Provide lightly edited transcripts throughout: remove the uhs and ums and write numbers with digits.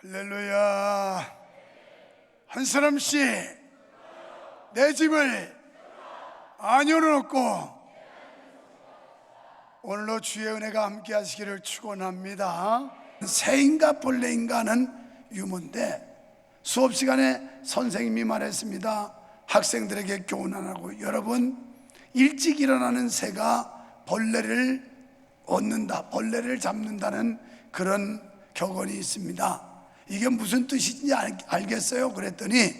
할렐루야. 한 사람씩 내 집을 안연을 얻고 오늘로 주의 은혜가 함께 하시기를 축원합니다. 새인가 벌레인가는 유머인데 수업 시간에 선생님이 말했습니다. 학생들에게 교훈하라고. 여러분, 일찍 일어나는 새가 벌레를 얻는다, 벌레를 잡는다는 그런 격언이 있습니다. 이게 무슨 뜻인지 알겠어요? 그랬더니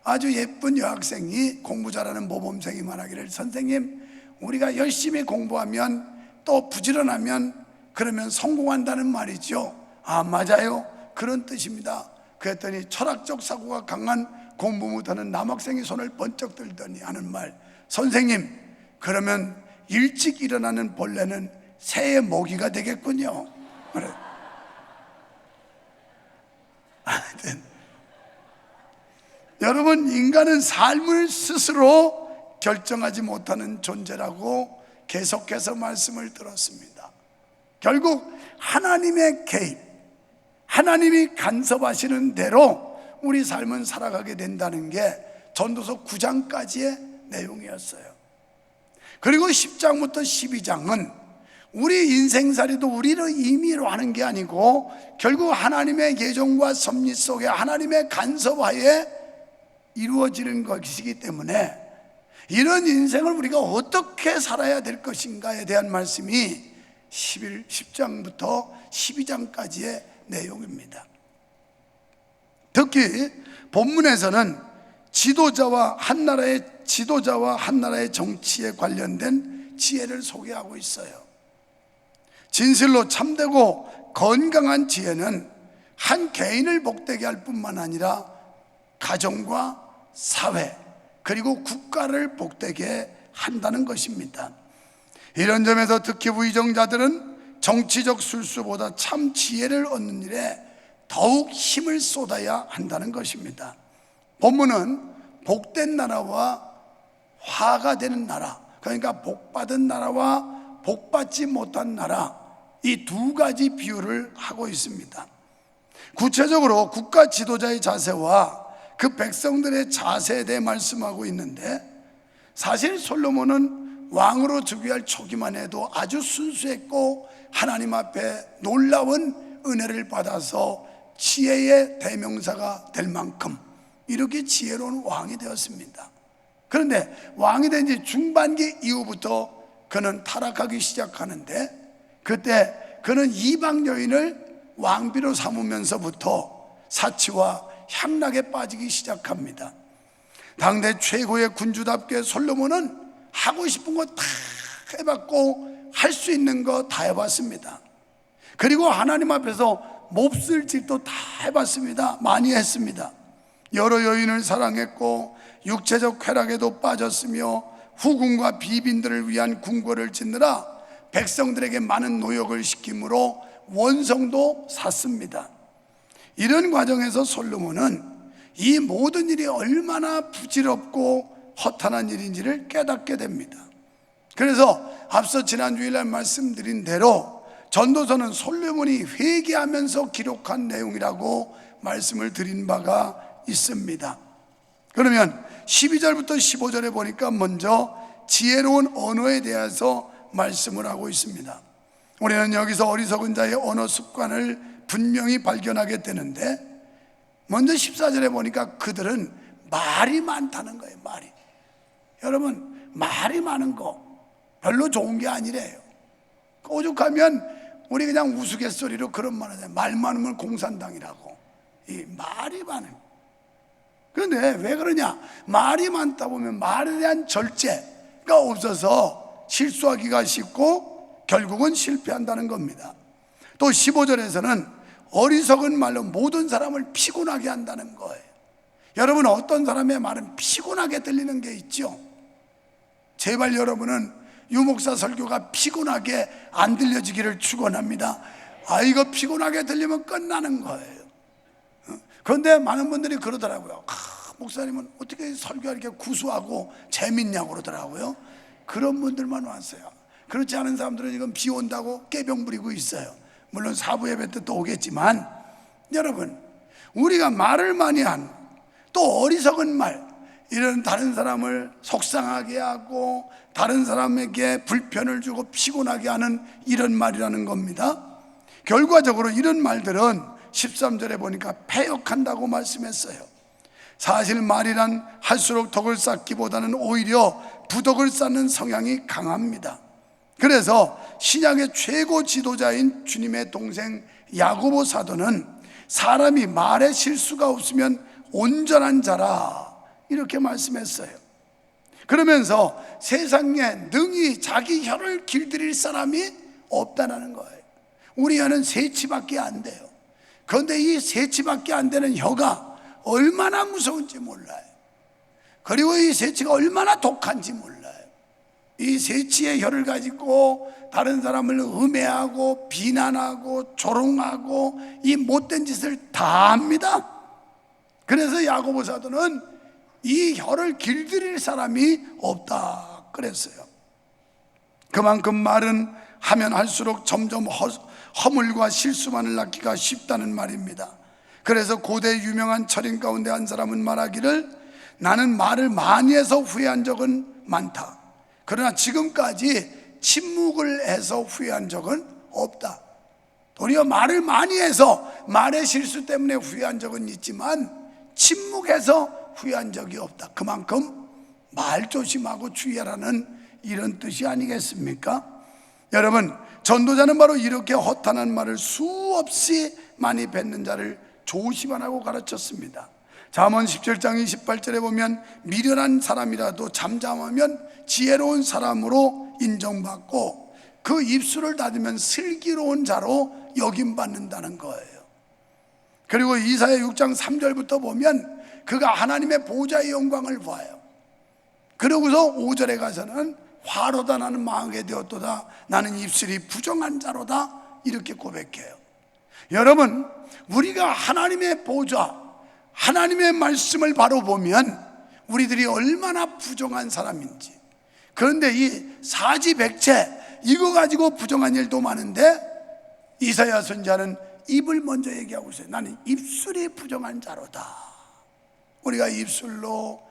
아주 예쁜 여학생이 공부 잘하는 모범생이 말하기를, 선생님, 우리가 열심히 공부하면 또 부지런하면 그러면 성공한다는 말이죠. 아, 맞아요, 그런 뜻입니다. 그랬더니 철학적 사고가 강한 공부 못하는 남학생이 손을 번쩍 들더니 하는 말, 선생님, 그러면 일찍 일어나는 벌레는 새의 먹이가 되겠군요. 그래. 여러분, 인간은 삶을 스스로 결정하지 못하는 존재라고 계속해서 말씀을 들었습니다. 결국 하나님의 개입, 하나님이 간섭하시는 대로 우리 삶은 살아가게 된다는 게 전도서 9장까지의 내용이었어요. 그리고 10장부터 12장은 우리 인생살이도 우리를 임의로 하는 게 아니고 결국 하나님의 예정과 섭리 속에 하나님의 간섭하에 이루어지는 것이기 때문에 이런 인생을 우리가 어떻게 살아야 될 것인가에 대한 말씀이 10장부터 12장까지의 내용입니다. 특히 본문에서는 지도자와 한 나라의 정치에 관련된 지혜를 소개하고 있어요. 진실로 참되고 건강한 지혜는 한 개인을 복되게 할 뿐만 아니라 가정과 사회 그리고 국가를 복되게 한다는 것입니다. 이런 점에서 특히 부의정자들은 정치적 술수보다 참 지혜를 얻는 일에 더욱 힘을 쏟아야 한다는 것입니다. 본문은 복된 나라와 화가 되는 나라, 그러니까 복받은 나라와 복받지 못한 나라, 이 두 가지 비유를 하고 있습니다. 구체적으로 국가 지도자의 자세와 그 백성들의 자세에 대해 말씀하고 있는데, 사실 솔로몬은 왕으로 즉위할 초기만 해도 아주 순수했고 하나님 앞에 놀라운 은혜를 받아서 지혜의 대명사가 될 만큼 이렇게 지혜로운 왕이 되었습니다. 그런데 왕이 된 지 중반기 이후부터 그는 타락하기 시작하는데, 그때 그는 이방 여인을 왕비로 삼으면서부터 사치와 향락에 빠지기 시작합니다. 당대 최고의 군주답게 솔로몬은 하고 싶은 거 다 해봤고 할 수 있는 거 다 해봤습니다. 그리고 하나님 앞에서 몹쓸 짓도 다 해봤습니다. 많이 했습니다. 여러 여인을 사랑했고 육체적 쾌락에도 빠졌으며 후궁과 비빈들을 위한 궁궐을 짓느라 백성들에게 많은 노역을 시킴으로 원성도 샀습니다. 이런 과정에서 솔로몬은 이 모든 일이 얼마나 부질없고 허탄한 일인지를 깨닫게 됩니다. 그래서 앞서 지난 주일날 말씀드린 대로 전도서는 솔로몬이 회개하면서 기록한 내용이라고 말씀을 드린 바가 있습니다. 그러면 12절부터 15절에 보니까 먼저 지혜로운 언어에 대해서 말씀을 하고 있습니다. 우리는 여기서 어리석은 자의 언어 습관을 분명히 발견하게 되는데, 먼저 14절에 보니까 그들은 말이 많다는 거예요. 말이. 여러분, 말이 많은 거 별로 좋은 게 아니래요. 오죽하면 우리 그냥 우스갯소리로 그런 말 하잖아요. 말 많으면 공산당이라고. 이 말이 많은. 그런데 왜 그러냐? 말이 많다 보면 말에 대한 절제가 없어서 실수하기가 쉽고 결국은 실패한다는 겁니다. 또 15절에서는 어리석은 말로 모든 사람을 피곤하게 한다는 거예요. 여러분, 어떤 사람의 말은 피곤하게 들리는 게 있죠. 제발 여러분은 유목사 설교가 피곤하게 안 들려지기를 축원합니다. 아, 이거 피곤하게 들리면 끝나는 거예요. 그런데 많은 분들이 그러더라고요. 목사님은 어떻게 설교가 이렇게 구수하고 재밌냐고 그러더라고요. 그런 분들만 왔어요. 그렇지 않은 사람들은 지금 비 온다고 깨병 부리고 있어요. 물론 사부 예배 때 또 오겠지만, 여러분, 우리가 말을 많이 한, 또 어리석은 말, 이런 다른 사람을 속상하게 하고 다른 사람에게 불편을 주고 피곤하게 하는 이런 말이라는 겁니다. 결과적으로 이런 말들은 13절에 보니까 패역한다고 말씀했어요. 사실 말이란 할수록 덕을 쌓기보다는 오히려 부덕을 쌓는 성향이 강합니다. 그래서 신약의 최고 지도자인 주님의 동생 야고보 사도는 사람이 말에 실수가 없으면 온전한 자라 이렇게 말씀했어요. 그러면서 세상에 능히 자기 혀를 길들일 사람이 없다는 거예요. 우리 혀는 세치밖에 안 돼요. 그런데 이 세치밖에 안 되는 혀가 얼마나 무서운지 몰라요. 그리고 이 세치가 얼마나 독한지 몰라요. 이 세치의 혀를 가지고 다른 사람을 음해하고 비난하고 조롱하고 이 못된 짓을 다 합니다. 그래서 야고보 사도는 이 혀를 길들일 사람이 없다 그랬어요. 그만큼 말은 하면 할수록 점점 허물과 실수만을 낳기가 쉽다는 말입니다. 그래서 고대 유명한 철인 가운데 한 사람은 말하기를 나는 말을 많이 해서 후회한 적은 많다. 그러나 지금까지 침묵을 해서 후회한 적은 없다. 도리어 말을 많이 해서 말의 실수 때문에 후회한 적은 있지만 침묵해서 후회한 적이 없다. 그만큼 말 조심하고 주의하라는 이런 뜻이 아니겠습니까? 여러분, 전도자는 바로 이렇게 허탄한 말을 수없이 많이 뱉는 자를 조심하라고 가르쳤습니다. 잠언 17장 28절에 보면 미련한 사람이라도 잠잠하면 지혜로운 사람으로 인정받고 그 입술을 닫으면 슬기로운 자로 여김받는다는 거예요. 그리고 이사야 6장 3절부터 보면 그가 하나님의 보좌의 영광을 봐요. 그러고서 5절에 가서는 화로다 나는 망하게 되었도다 나는 입술이 부정한 자로다 이렇게 고백해요. 여러분, 우리가 하나님의 보좌, 하나님의 말씀을 바로 보면 우리들이 얼마나 부정한 사람인지. 그런데 이 사지백체 이거 가지고 부정한 일도 많은데 이사야 선지자는 입을 먼저 얘기하고 있어요. 나는 입술이 부정한 자로다. 우리가 입술로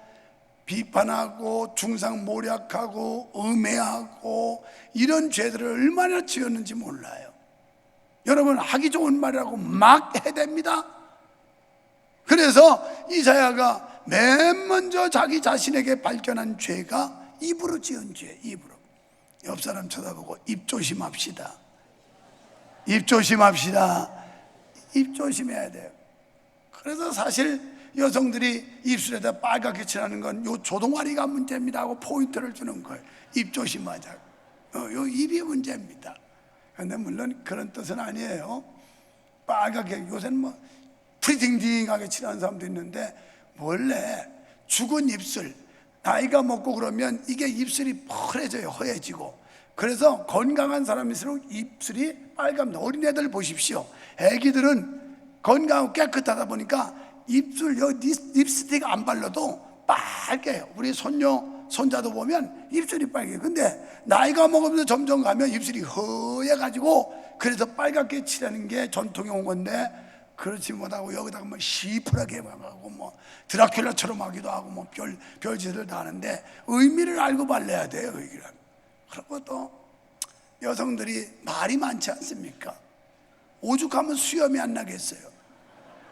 비판하고 중상모략하고 음해하고 이런 죄들을 얼마나 지었는지 몰라요. 여러분, 하기 좋은 말이라고 막 해댑니다. 그래서 이사야가 맨 먼저 자기 자신에게 발견한 죄가 입으로 지은 죄. 입으로. 옆 사람 쳐다보고 입 조심합시다. 입 조심합시다. 입 조심해야 돼요. 그래서 사실 여성들이 입술에다 빨갛게 칠하는 건 요 조동아리가 문제입니다 하고 포인트를 주는 거예요. 입 조심하자. 요 입이 문제입니다. 그런데 물론 그런 뜻은 아니에요. 빨갛게, 요새는 뭐 프리팅딩하게 칠하는 사람도 있는데 원래 죽은 입술, 나이가 먹고 그러면 이게 입술이 펄해져요. 허해지고. 그래서 건강한 사람일수록 입술이 빨갑니다. 어린애들 보십시오. 애기들은 건강하고 깨끗하다 보니까 입술, 여기 립스틱 안 발라도 빨개요. 우리 손녀, 손자도 보면 입술이 빨개요. 근데 나이가 먹으면서 점점 가면 입술이 허해가지고 그래서 빨갛게 칠하는 게 전통에 온 건데 그렇지 못하고 여기다가 뭐 시퍼하게 하고 뭐 드라큘라처럼 하기도 하고 뭐 별짓을 다 하는데 의미를 알고 발라야 돼요. 의미를. 그리고 또 여성들이 말이 많지 않습니까? 오죽하면 수염이 안 나겠어요.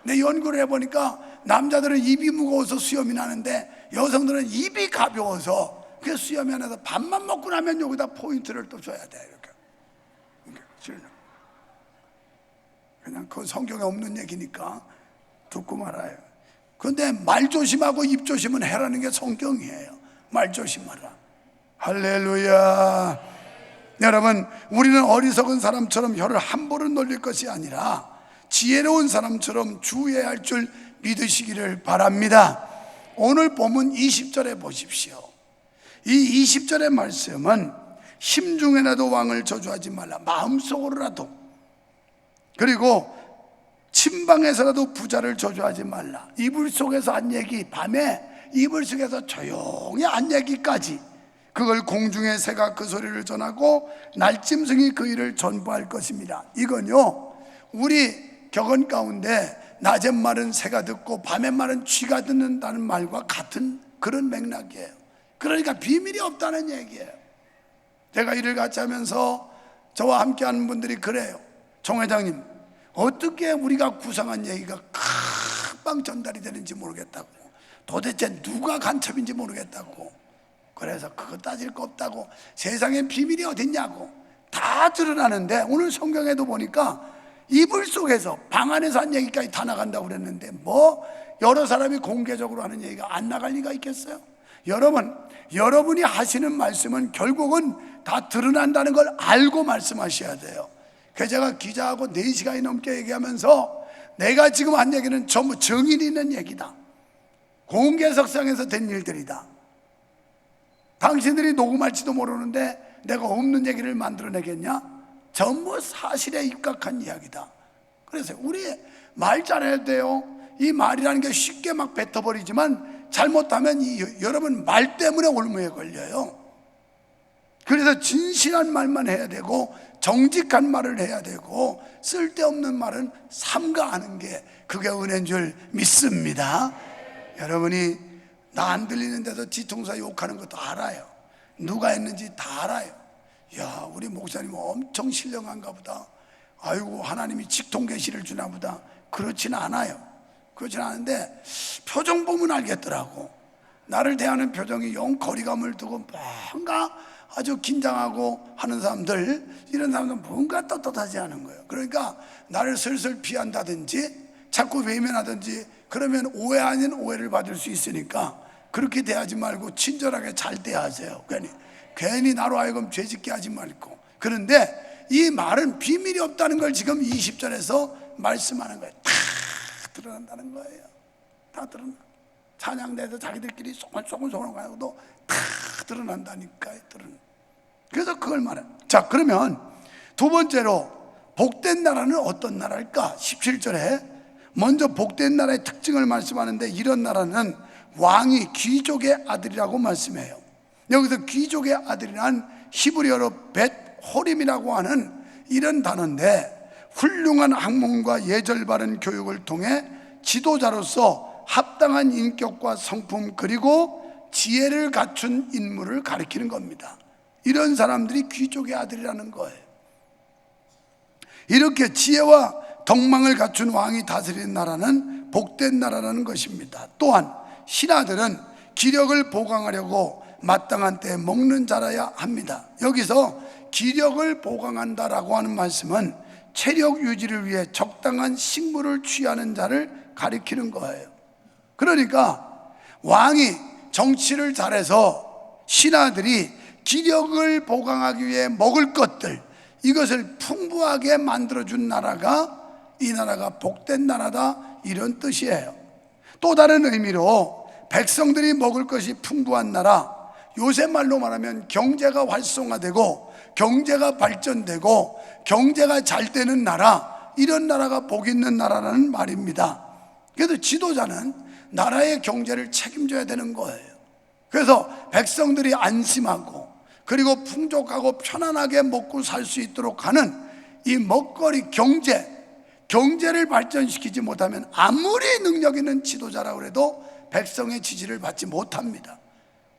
근데 연구를 해보니까 남자들은 입이 무거워서 수염이 나는데 여성들은 입이 가벼워서 그 수염이 안 나서 밥만 먹고 나면 여기다 포인트를 또 줘야 돼. 이렇게. 그냥 그 성경에 없는 얘기니까 듣고 말아요. 그런데 말 조심하고 입 조심은 해라는 게 성경이에요. 말 조심하라. 할렐루야. 여러분, 우리는 어리석은 사람처럼 혀를 함부로 놀릴 것이 아니라 지혜로운 사람처럼 주의해야 할 줄 믿으시기를 바랍니다. 오늘 본문 20절에 보십시오. 이 20절의 말씀은 심중에라도 왕을 저주하지 말라. 마음속으로라도, 그리고 침방에서라도 부자를 저주하지 말라. 이불 속에서 한 얘기, 밤에 이불 속에서 조용히 한 얘기까지, 그걸 공중의 새가 그 소리를 전하고 날짐승이 그 일을 전부할 것입니다. 이건요, 우리 격언 가운데 낮에 말은 새가 듣고 밤에 말은 쥐가 듣는다는 말과 같은 그런 맥락이에요. 그러니까 비밀이 없다는 얘기예요. 제가 일을 같이 하면서 저와 함께 하는 분들이 그래요. 정 회장님, 어떻게 우리가 구상한 얘기가 금방 전달이 되는지 모르겠다고, 도대체 누가 간첩인지 모르겠다고, 그래서 그거 따질 거 없다고, 세상에 비밀이 어딨냐고, 다 드러나는데 오늘 성경에도 보니까 이불 속에서 방 안에서 한 얘기까지 다 나간다고 그랬는데 뭐 여러 사람이 공개적으로 하는 얘기가 안 나갈 리가 있겠어요? 여러분이 하시는 말씀은 결국은 다 드러난다는 걸 알고 말씀하셔야 돼요. 그래서 제가 기자하고 4시간이 넘게 얘기하면서 내가 지금 한 얘기는 전부 정인이 있는 얘기다, 공개석상에서 된 일들이다. 당신들이 녹음할지도 모르는데 내가 없는 얘기를 만들어내겠냐? 전부 사실에 입각한 이야기다. 그래서 우리 말 잘해야 돼요. 이 말이라는 게 쉽게 막 뱉어버리지만 잘못하면 여러분 말 때문에 올무에 걸려요. 그래서 진실한 말만 해야 되고 정직한 말을 해야 되고 쓸데없는 말은 삼가하는 게 그게 은혜인 줄 믿습니다. 여러분이 나 안 들리는데도 뒤통수에 욕하는 것도 알아요. 누가 했는지 다 알아요. 야, 우리 목사님 엄청 신령한가 보다, 아이고 하나님이 직통 계시를 주나 보다. 그렇지는 않아요. 그렇지는 않은데 표정 보면 알겠더라고. 나를 대하는 표정이 영 거리감을 두고 뭔가 아주 긴장하고 하는 사람들, 이런 사람들은 뭔가 떳떳하지 않은 거예요. 그러니까 나를 슬슬 피한다든지 자꾸 외면하든지 그러면 오해 아닌 오해를 받을 수 있으니까 그렇게 대하지 말고 친절하게 잘 대하세요. 괜히 나로 하여금 죄짓게 하지 말고. 그런데 이 말은 비밀이 없다는 걸 지금 20절에서 말씀하는 거예요. 다 드러난다는 거예요. 다 드러나. 찬양대에서 자기들끼리 소곤소곤하고도 다 드러난다니까요. 그래서 그걸 말해요. 자, 그러면 두 번째로 복된 나라는 어떤 나라일까? 17절에 먼저 복된 나라의 특징을 말씀하는데, 이런 나라는 왕이 귀족의 아들이라고 말씀해요. 여기서 귀족의 아들이란 히브리어로 벳 호림이라고 하는 이런 단어인데, 훌륭한 학문과 예절 바른 교육을 통해 지도자로서 합당한 인격과 성품 그리고 지혜를 갖춘 인물을 가리키는 겁니다. 이런 사람들이 귀족의 아들이라는 거예요. 이렇게 지혜와 덕망을 갖춘 왕이 다스리는 나라는 복된 나라라는 것입니다. 또한 신하들은 기력을 보강하려고 마땅한 때에 먹는 자라야 합니다. 여기서 기력을 보강한다라고 하는 말씀은 체력 유지를 위해 적당한 식물을 취하는 자를 가리키는 거예요. 그러니까 왕이 정치를 잘해서 신하들이 기력을 보강하기 위해 먹을 것들, 이것을 풍부하게 만들어준 나라가, 이 나라가 복된 나라다, 이런 뜻이에요. 또 다른 의미로 백성들이 먹을 것이 풍부한 나라, 요새 말로 말하면 경제가 활성화되고 경제가 발전되고 경제가 잘 되는 나라, 이런 나라가 복 있는 나라라는 말입니다. 그래서 지도자는 나라의 경제를 책임져야 되는 거예요. 그래서 백성들이 안심하고 그리고 풍족하고 편안하게 먹고 살 수 있도록 하는 이 먹거리 경제를 발전시키지 못하면 아무리 능력 있는 지도자라고 해도 백성의 지지를 받지 못합니다.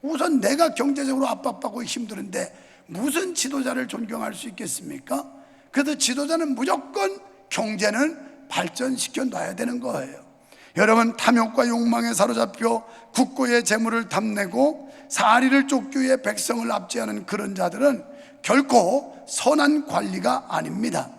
우선 내가 경제적으로 압박받고 힘드는데 무슨 지도자를 존경할 수 있겠습니까? 그래서 지도자는 무조건 경제는 발전시켜 놔야 되는 거예요. 여러분, 탐욕과 욕망에 사로잡혀 국고의 재물을 탐내고 사리를 쫓기 위해 백성을 압제하는 그런 자들은 결코 선한 관리가 아닙니다.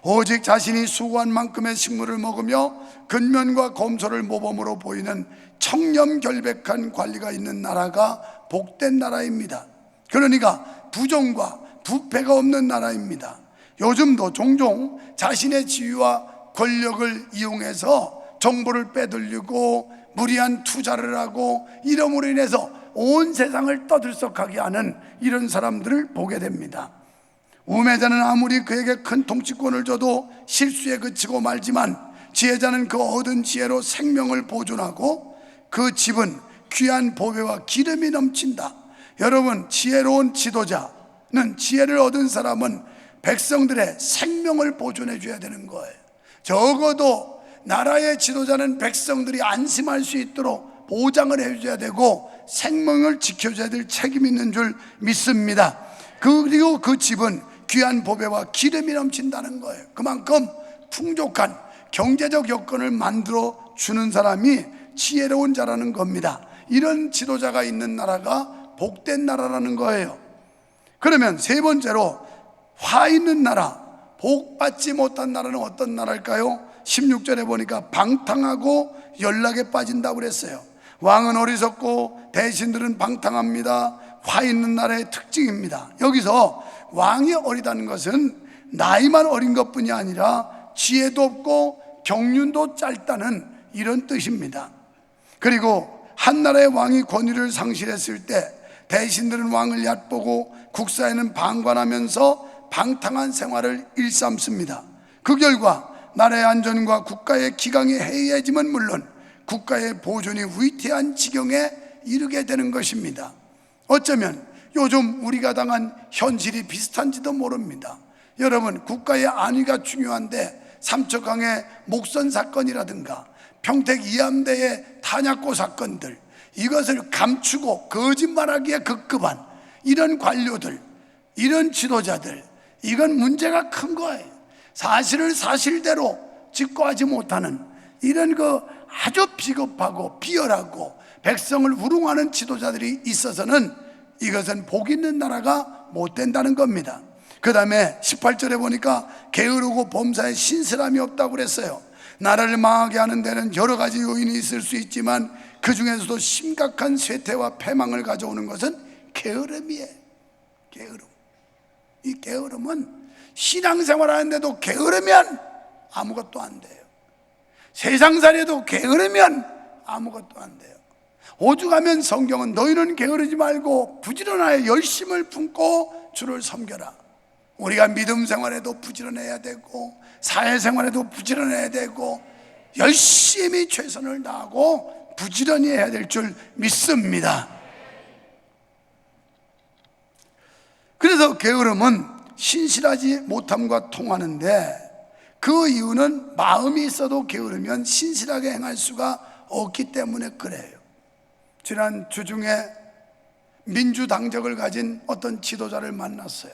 오직 자신이 수고한 만큼의 식물을 먹으며 근면과 검소를 모범으로 보이는 청렴결백한 관리가 있는 나라가 복된 나라입니다. 그러니까 부정과 부패가 없는 나라입니다. 요즘도 종종 자신의 지위와 권력을 이용해서 정보를 빼돌리고 무리한 투자를 하고 이름으로 인해서 온 세상을 떠들썩하게 하는 이런 사람들을 보게 됩니다. 우매자는 아무리 그에게 큰 통치권을 줘도 실수에 그치고 말지만 지혜자는 그 얻은 지혜로 생명을 보존하고 그 집은 귀한 보배와 기름이 넘친다. 여러분, 지혜로운 지도자는, 지혜를 얻은 사람은 백성들의 생명을 보존해 줘야 되는 거예요. 적어도 나라의 지도자는 백성들이 안심할 수 있도록 보장을 해줘야 되고 생명을 지켜줘야 될 책임이 있는 줄 믿습니다. 그리고 그 집은 귀한 보배와 기름이 넘친다는 거예요. 그만큼 풍족한 경제적 여건을 만들어 주는 사람이 지혜로운 자라는 겁니다. 이런 지도자가 있는 나라가 복된 나라라는 거예요. 그러면 세 번째로 화 있는 나라, 복 받지 못한 나라는 어떤 나라일까요? 16절에 보니까 방탕하고 연락에 빠진다고 그랬어요. 왕은 어리석고 대신들은 방탕합니다. 화 있는 나라의 특징입니다. 여기서 왕이 어리다는 것은 나이만 어린 것뿐이 아니라 지혜도 없고 경륜도 짧다는 이런 뜻입니다. 그리고 한 나라의 왕이 권위를 상실했을 때 대신들은 왕을 얕보고 국사에는 방관하면서 방탕한 생활을 일삼습니다. 그 결과 나라의 안전과 국가의 기강이 해이해짐은 물론 국가의 보존이 위태한 지경에 이르게 되는 것입니다. 어쩌면 요즘 우리가 당한 현실이 비슷한지도 모릅니다. 여러분, 국가의 안위가 중요한데 삼척항의 목선 사건이라든가 평택 이암대의 탄약고 사건들, 이것을 감추고 거짓말하기에 급급한 이런 관료들, 이런 지도자들, 이건 문제가 큰 거예요. 사실을 사실대로 직고하지 못하는 이런 아주 비겁하고 비열하고 백성을 우롱하는 지도자들이 있어서는 이것은 복 있는 나라가 못 된다는 겁니다. 그 다음에 18절에 보니까 게으르고 범사에 신실함이 없다고 그랬어요. 나라를 망하게 하는 데는 여러 가지 요인이 있을 수 있지만 그 중에서도 심각한 쇠퇴와 패망을 가져오는 것은 게으름이에요. 게으름. 이 게으름은 신앙생활 하는데도 게으르면 아무것도 안 돼요. 세상살이에도 게으르면 아무것도 안 돼요. 오죽하면 성경은 너희는 게으르지 말고 부지런하여 열심을 품고 주를 섬겨라. 우리가 믿음 생활에도 부지런해야 되고 사회생활에도 부지런해야 되고 열심히 최선을 다하고 부지런히 해야 될 줄 믿습니다. 그래서 게으름은 신실하지 못함과 통하는데 그 이유는 마음이 있어도 게으르면 신실하게 행할 수가 없기 때문에 그래요. 지난 주중에 민주당적을 가진 어떤 지도자를 만났어요.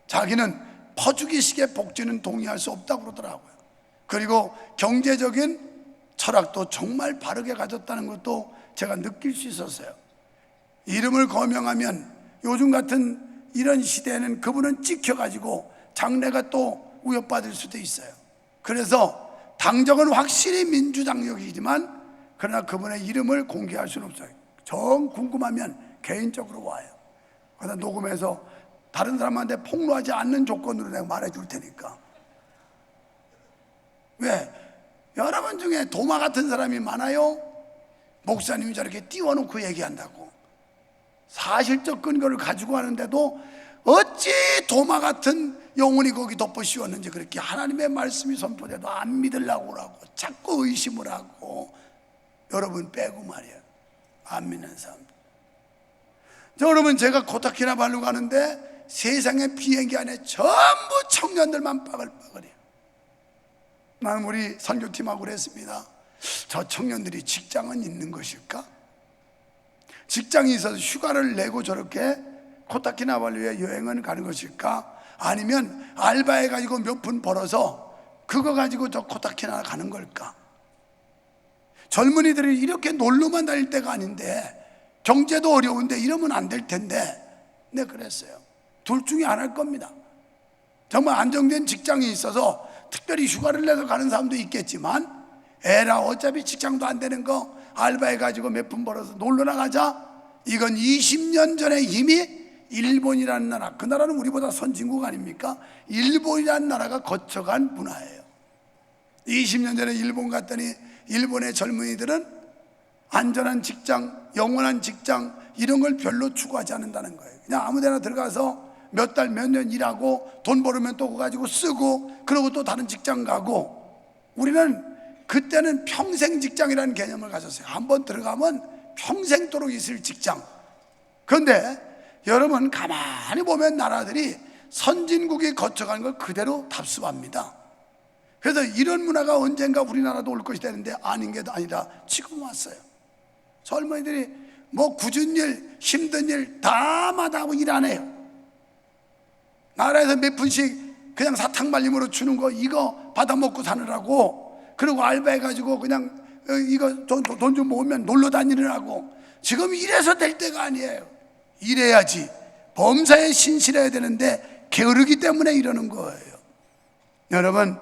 자기는 퍼주기식의 복지는 동의할 수 없다고 그러더라고요. 그리고 경제적인 철학도 정말 바르게 가졌다는 것도 제가 느낄 수 있었어요. 이름을 거명하면 요즘 같은 이런 시대에는 그분은 찍혀가지고 장래가 또 위협받을 수도 있어요. 그래서 당적은 확실히 민주당적이지만 그러나 그분의 이름을 공개할 수는 없어요. 정 궁금하면 개인적으로 와요. 그러다 녹음해서 다른 사람한테 폭로하지 않는 조건으로 내가 말해줄 테니까. 왜? 여러분 중에 도마 같은 사람이 많아요. 목사님이 저렇게 띄워놓고 얘기한다고. 사실적 근거를 가지고 하는데도 어찌 도마 같은 영혼이 거기 덮어 씌웠는지 그렇게 하나님의 말씀이 선포돼도 안 믿으려고 하고 자꾸 의심을 하고 여러분 빼고 말이에요. 안 믿는 사람. 여러분, 제가 코타키나발루 가는데 세상의 비행기 안에 전부 청년들만 빠글빠글해요. 나는 우리 선교팀하고 그랬습니다. 저 청년들이 직장은 있는 것일까? 직장이 있어서 휴가를 내고 저렇게 코타키나발루에 여행을 가는 것일까? 아니면 알바해가지고 몇 푼 벌어서 그거 가지고 저 코타키나 가는 걸까? 젊은이들이 이렇게 놀러만 다닐 때가 아닌데 경제도 어려운데 이러면 안 될 텐데 네, 그랬어요. 둘 중에 하나일 겁니다. 정말 안정된 직장이 있어서 특별히 휴가를 내서 가는 사람도 있겠지만 에라 어차피 직장도 안 되는 거 알바해가지고 몇 푼 벌어서 놀러 나가자. 이건 20년 전에 이미 일본이라는 나라, 그 나라는 우리보다 선진국 아닙니까? 일본이라는 나라가 거쳐간 문화예요. 20년 전에 일본 갔더니 일본의 젊은이들은 안전한 직장, 영원한 직장 이런 걸 별로 추구하지 않는다는 거예요. 그냥 아무 데나 들어가서 몇 달, 몇 년 일하고 돈 벌으면 또 그거 가지고 쓰고 그러고 또 다른 직장 가고. 우리는 그때는 평생 직장이라는 개념을 가졌어요. 한번 들어가면 평생도록 있을 직장. 그런데 여러분 가만히 보면 나라들이 선진국이 거쳐가는 걸 그대로 답습합니다. 그래서 이런 문화가 언젠가 우리나라도 올 것이 되는데 아닌 게 아니라 지금 왔어요. 젊은이들이 뭐 굳은 일, 힘든 일 다 마다하고 일 안 해요. 나라에서 몇 푼씩 그냥 사탕 말림으로 주는 거 이거 받아 먹고 사느라고, 그리고 알바해가지고 그냥 이거 돈 좀 모으면 놀러 다니느라고. 지금 이래서 될 때가 아니에요. 일해야지. 범사에 신실해야 되는데 게으르기 때문에 이러는 거예요. 여러분,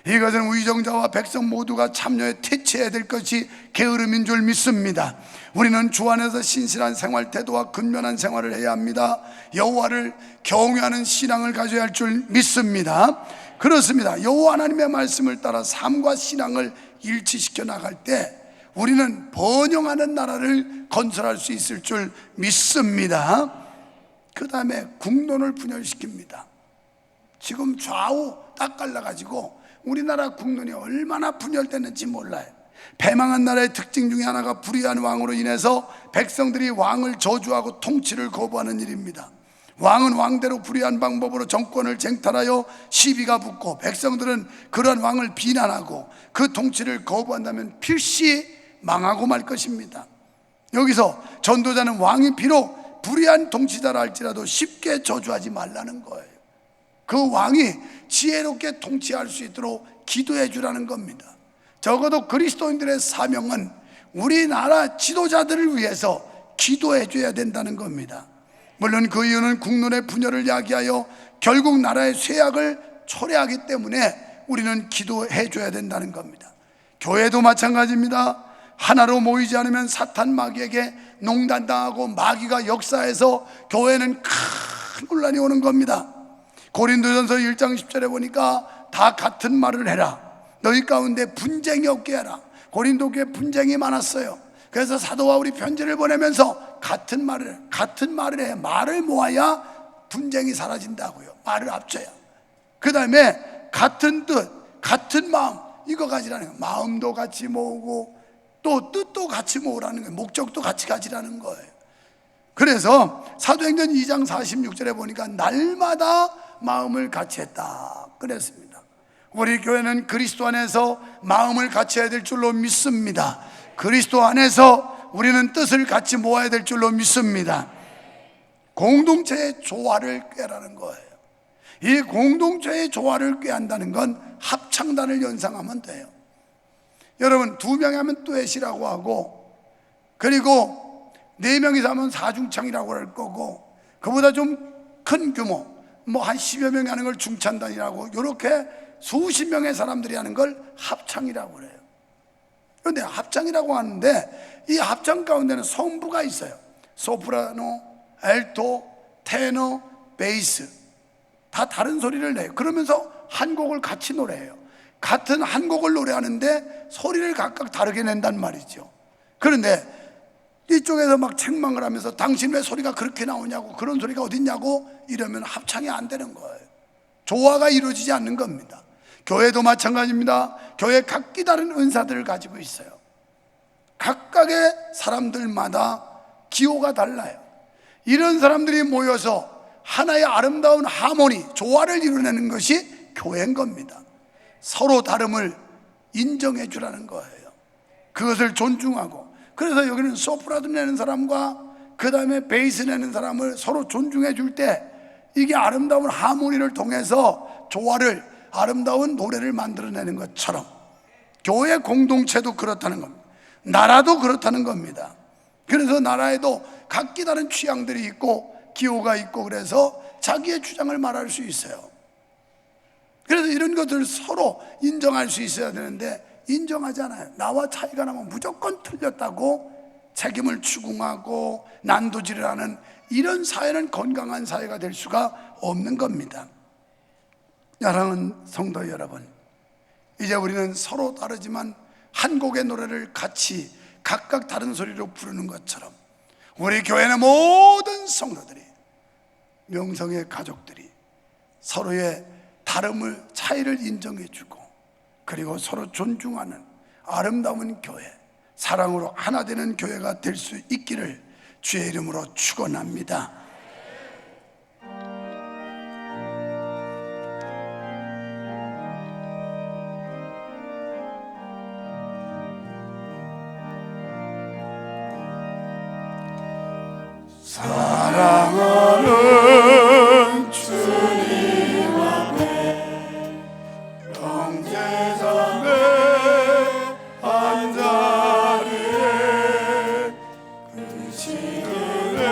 이것은 위정자와 백성 모두가 참여해 퇴치해야 될 것이 게으름인 줄 믿습니다. 우리는 주 안에서 신실한 생활 태도와 근면한 생활을 해야 합니다. 여호와를 경외하는 신앙을 가져야 할 줄 믿습니다. 그렇습니다. 여호와 하나님의 말씀을 따라 삶과 신앙을 일치시켜 나갈 때 우리는 번영하는 나라를 건설할 수 있을 줄 믿습니다. 그 다음에 국론을 분열시킵니다. 지금 좌우 딱 갈라가지고 우리나라 국론이 얼마나 분열됐는지 몰라요. 패망한 나라의 특징 중에 하나가 불의한 왕으로 인해서 백성들이 왕을 저주하고 통치를 거부하는 일입니다. 왕은 왕대로 불의한 방법으로 정권을 쟁탈하여 시비가 붙고, 백성들은 그러한 왕을 비난하고 그 통치를 거부한다면 필시 망하고 말 것입니다. 여기서 전도자는 왕이 비록 불의한 통치자라 할지라도 쉽게 저주하지 말라는 거예요. 그 왕이 지혜롭게 통치할 수 있도록 기도해 주라는 겁니다. 적어도 그리스도인들의 사명은 우리나라 지도자들을 위해서 기도해 줘야 된다는 겁니다. 물론 그 이유는 국론의 분열을 야기하여 결국 나라의 쇠약을 초래하기 때문에 우리는 기도해 줘야 된다는 겁니다. 교회도 마찬가지입니다. 하나로 모이지 않으면 사탄 마귀에게 농단당하고 마귀가 역사해서 교회는 큰 혼란이 오는 겁니다. 고린도전서 1장 10절에 보니까 다 같은 말을 해라. 너희 가운데 분쟁이 없게 해라. 고린도 교회 분쟁이 많았어요. 그래서 사도 바울이 편지를 보내면서 같은 말을 해. 말을 모아야 분쟁이 사라진다고요. 말을 합쳐야. 그 다음에 같은 뜻, 같은 마음, 이거 가지라는 거예요. 마음도 같이 모으고 또 뜻도 같이 모으라는 거예요. 목적도 같이 가지라는 거예요. 그래서 사도행전 2장 46절에 보니까 날마다 마음을 같이 했다 그랬습니다. 우리 교회는 그리스도 안에서 마음을 같이 해야 될 줄로 믿습니다. 그리스도 안에서 우리는 뜻을 같이 모아야 될 줄로 믿습니다. 공동체의 조화를 꾀라는 거예요. 이 공동체의 조화를 꾀한다는 건 합창단을 연상하면 돼요. 여러분, 2명이 하면 듀엣이라고 하고, 그리고 4명이서 하면 사중창이라고 할 거고, 그보다 좀 큰 규모, 뭐 한 10여 명이 하는 걸 중창단이라고, 이렇게 수십 명의 사람들이 하는 걸 합창이라고 그래요. 그런데 합창이라고 하는데 이 합창 가운데는 성부가 있어요. 소프라노, 알토, 테너, 베이스 다 다른 소리를 내요. 그러면서 한 곡을 같이 노래해요. 같은 한 곡을 노래하는데 소리를 각각 다르게 낸단 말이죠. 그런데 이쪽에서 막 책망을 하면서 당신 왜 소리가 그렇게 나오냐고, 그런 소리가 어딨냐고 이러면 합창이 안 되는 거예요. 조화가 이루어지지 않는 겁니다. 교회도 마찬가지입니다. 교회 각기 다른 은사들을 가지고 있어요. 각각의 사람들마다 기호가 달라요. 이런 사람들이 모여서 하나의 아름다운 하모니, 조화를 이루어내는 것이 교회인 겁니다. 서로 다름을 인정해 주라는 거예요. 그것을 존중하고, 그래서 여기는 소프라노 내는 사람과 그 다음에 베이스 내는 사람을 서로 존중해 줄 때 이게 아름다운 하모니를 통해서 조화를, 아름다운 노래를 만들어내는 것처럼 교회 공동체도 그렇다는 겁니다. 나라도 그렇다는 겁니다. 그래서 나라에도 각기 다른 취향들이 있고 기호가 있고, 그래서 자기의 주장을 말할 수 있어요. 그래서 이런 것들을 서로 인정할 수 있어야 되는데 인정하잖아요. 나와 차이가 나면 무조건 틀렸다고 책임을 추궁하고 난도질을 하는 이런 사회는 건강한 사회가 될 수가 없는 겁니다. 사랑하는 성도 여러분, 이제 우리는 서로 다르지만 한 곡의 노래를 같이 각각 다른 소리로 부르는 것처럼 우리 교회의 모든 성도들이, 명성의 가족들이 서로의 다름을, 차이를 인정해주고, 그리고 서로 존중하는 아름다운 교회, 사랑으로 하나 되는 교회가 될 수 있기를 주의 이름으로 축원합니다. 사랑하는 주님 앞에 영제자매 한자리에 그 시간에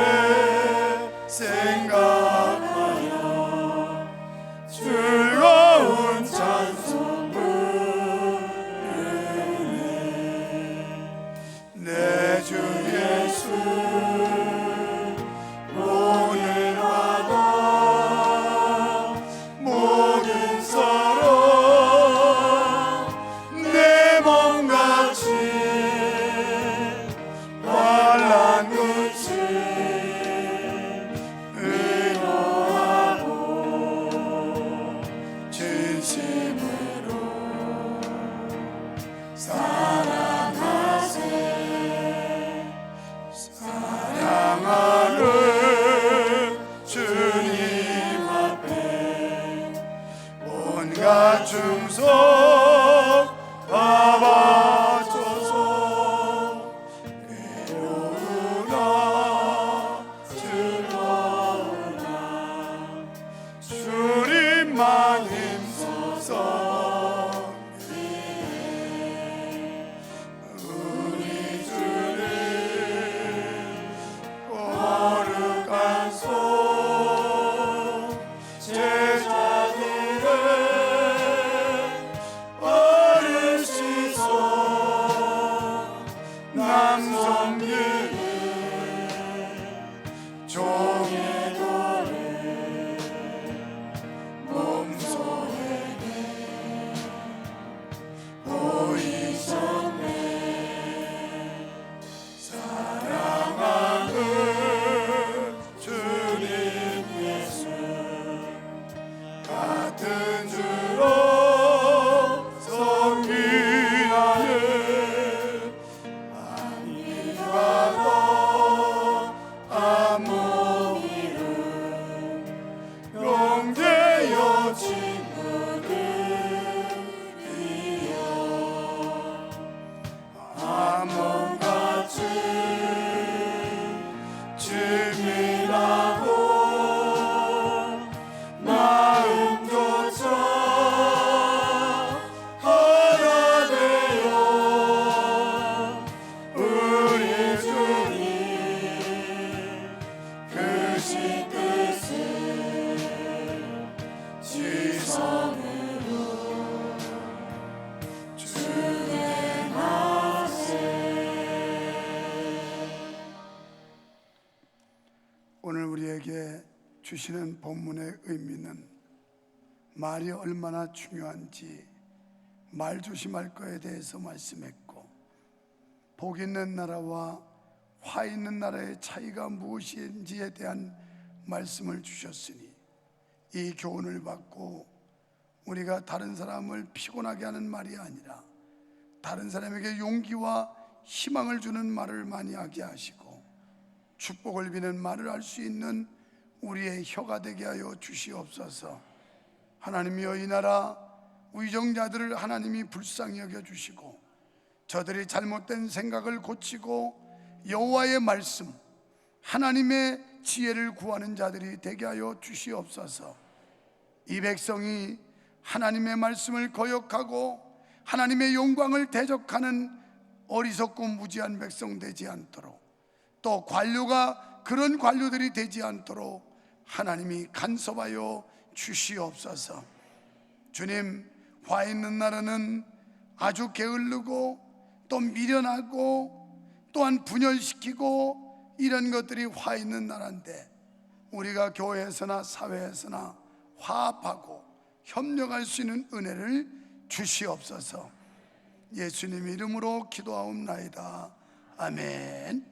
생각하여 즐거운 찬송 부르네. 내 주 예수 오늘 와도 모든 서로 내 몸같이 환난 끝이 의로하고 진심으로 사랑하세. 사랑하는 주님 앞에 온갖 충성 다 바쳐서 외로우나 즐거우나 주님만 힘써서 우리 주님 거룩한 손 제자들의 어르시소 남성들의 종의 도를 몸소에게 보이셨네. 사랑하는 주님 예수 같은 주로 섬기나는 많이 가도 아무 이름 용되어 친구들이여 암몬같이 치밀하고 마음조차 하나 되어 우리 주님 크신 뜻을 지성으로 주행하세. 오늘 우리에게 주시는 본문의 의미는 말이 얼마나 중요한지 말 조심할 거에 대해서 말씀했고, 복 있는 나라와 화 있는 나라의 차이가 무엇인지에 대한 말씀을 주셨으니 이 교훈을 받고 우리가 다른 사람을 피곤하게 하는 말이 아니라 다른 사람에게 용기와 희망을 주는 말을 많이 하게 하시고 축복을 비는 말을 할 수 있는 우리의 혀가 되게 하여 주시옵소서. 하나님이여, 이 나라 위정자들을 하나님이 불쌍히 여겨주시고 저들이 잘못된 생각을 고치고 여호와의 말씀, 하나님의 지혜를 구하는 자들이 되게 하여 주시옵소서. 이 백성이 하나님의 말씀을 거역하고 하나님의 영광을 대적하는 어리석고 무지한 백성 되지 않도록, 또 관료가 그런 관료들이 되지 않도록 하나님이 간섭하여 주시옵소서. 주님, 화 있는 나라는 아주 게을르고 또 미련하고 또한 분열시키고 이런 것들이 화 있는 나라인데, 우리가 교회에서나 사회에서나 화합하고 협력할 수 있는 은혜를 주시옵소서. 예수님 이름으로 기도하옵나이다. 아멘.